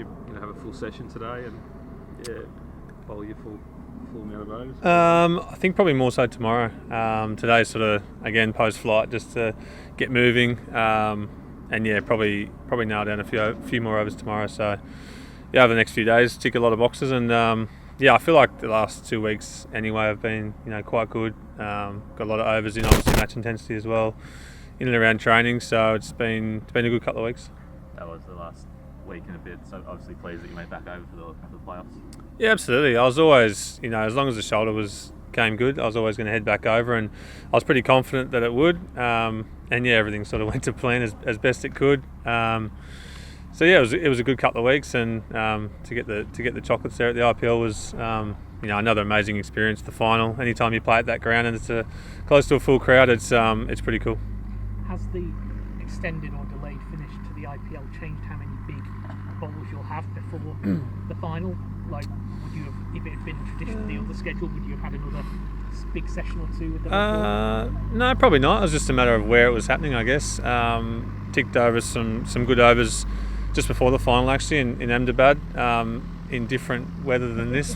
you have a full session today and bowl your full amount of overs? I think probably more so tomorrow. Today's sort of again post-flight just to get moving, and probably nail down a few more overs tomorrow. So over the next few days, tick a lot of boxes, and I feel like the last 2 weeks anyway have been quite good. Got a lot of overs in, obviously match intensity as well, in and around training. So it's been a good couple of weeks. That was the last week and a bit, so obviously pleased that you made back over for the playoffs. Yeah, absolutely. I was always, as long as the shoulder came good, I was always going to head back over, and I was pretty confident that it would. Everything sort of went to plan as best it could. It was a good couple of weeks, and to get the chocolates there at the IPL was another amazing experience. The final, anytime you play at that ground and it's close to a full crowd, it's pretty cool. Has the extended or delayed finish to the IPL changed how many big bowls you'll have before the final? Like, would you have, if it had been traditionally on the schedule, would you have had another big session or two with them? No, probably not. It was just a matter of where it was happening, I guess. Ticked over some good overs just before the final, actually, in Ahmedabad, in different weather than this.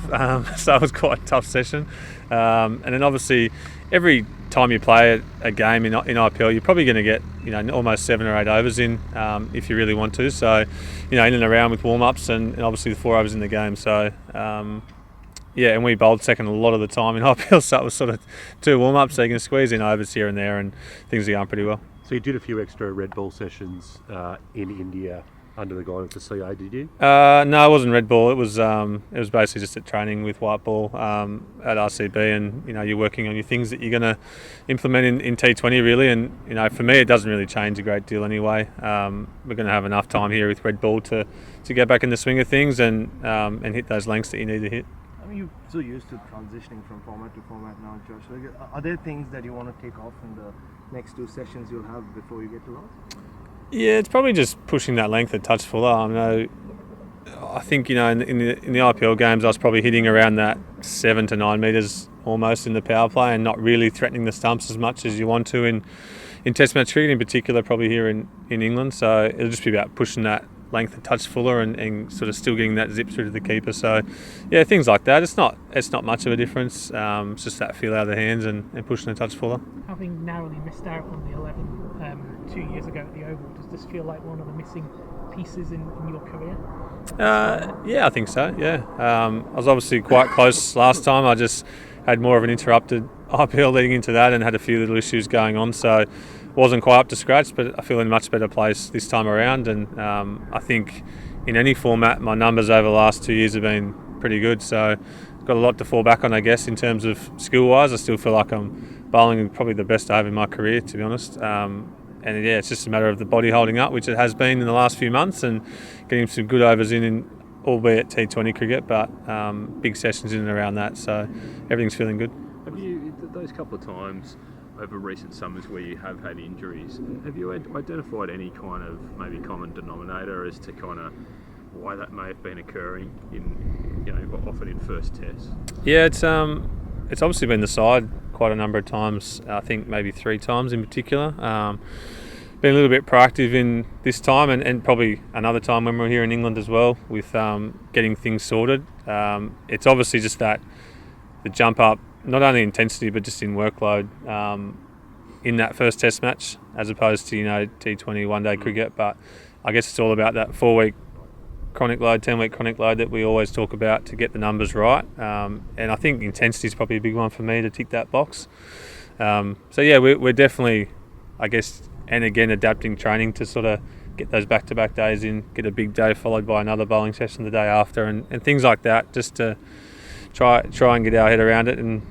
So it was quite a tough session. And then obviously, every time you play a game in IPL, you're probably going to get almost 7 or 8 overs in if you really want to. So in and around with warm-ups and obviously the 4 overs in the game. So and we bowled second a lot of the time in IPL, so it was sort of 2 warm-ups, so you can squeeze in overs here and there, and things are going pretty well. So you did a few extra red ball sessions in India under the guidance of CA, did you? No, it wasn't red ball. It was basically just at training with white ball at RCB, and you're working on your things that you're going to implement in T20 really. And for me, it doesn't really change a great deal anyway. We're going to have enough time here with red ball to get back in the swing of things and hit those lengths that you need to hit. I mean, you're so used to transitioning from format to format now, Josh. Are there things that you want to take off in the next 2 sessions you'll have before you get to Lords? Yeah, it's probably just pushing that length a touch fuller. I think in the IPL games, I was probably hitting around that 7 to 9 metres almost in the power play, and not really threatening the stumps as much as you want to in Test match cricket, in particular, probably here in England. So it'll just be about pushing that length a touch fuller and sort of still getting that zip through to the keeper. So things like that. It's not much of a difference. It's just that feel out of the hands and pushing a touch fuller. Having narrowly missed out on the 11 2 years ago at the Oval, does this feel like one of the missing pieces in your career? I think so. I was obviously quite close last time. I just had more of an interrupted IPL leading into that and had a few little issues going on, so wasn't quite up to scratch, but I feel in a much better place this time around. And I think in any format, my numbers over the last 2 years have been pretty good, so got a lot to fall back on, I guess, in terms of skill-wise. I still feel like I'm bowling probably the best I have in my career, to be honest. It's just a matter of the body holding up, which it has been in the last few months, and getting some good overs in albeit T20 cricket, but big sessions in and around that, so everything's feeling good. Have you, those couple of times over recent summers where you have had injuries, have you identified any kind of maybe common denominator as to kind of why that may have been occurring often in first tests? Yeah, it's obviously been the side quite a number of times. I think maybe 3 times in particular. Been a little bit proactive in this time, and probably another time when we were here in England as well with getting things sorted. It's obviously just that the jump up, not only intensity but just in workload in that first test match, as opposed to T20 one-day cricket. But I guess it's all about that 4-week chronic load, 10-week chronic load that we always talk about to get the numbers right. And I think intensity is probably a big one for me to tick that box. We're definitely, I guess, and again adapting training to sort of get those back-to-back days in, get a big day followed by another bowling session the day after, and things like that, just to try and get our head around it and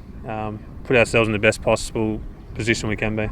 put ourselves in the best possible position we can be.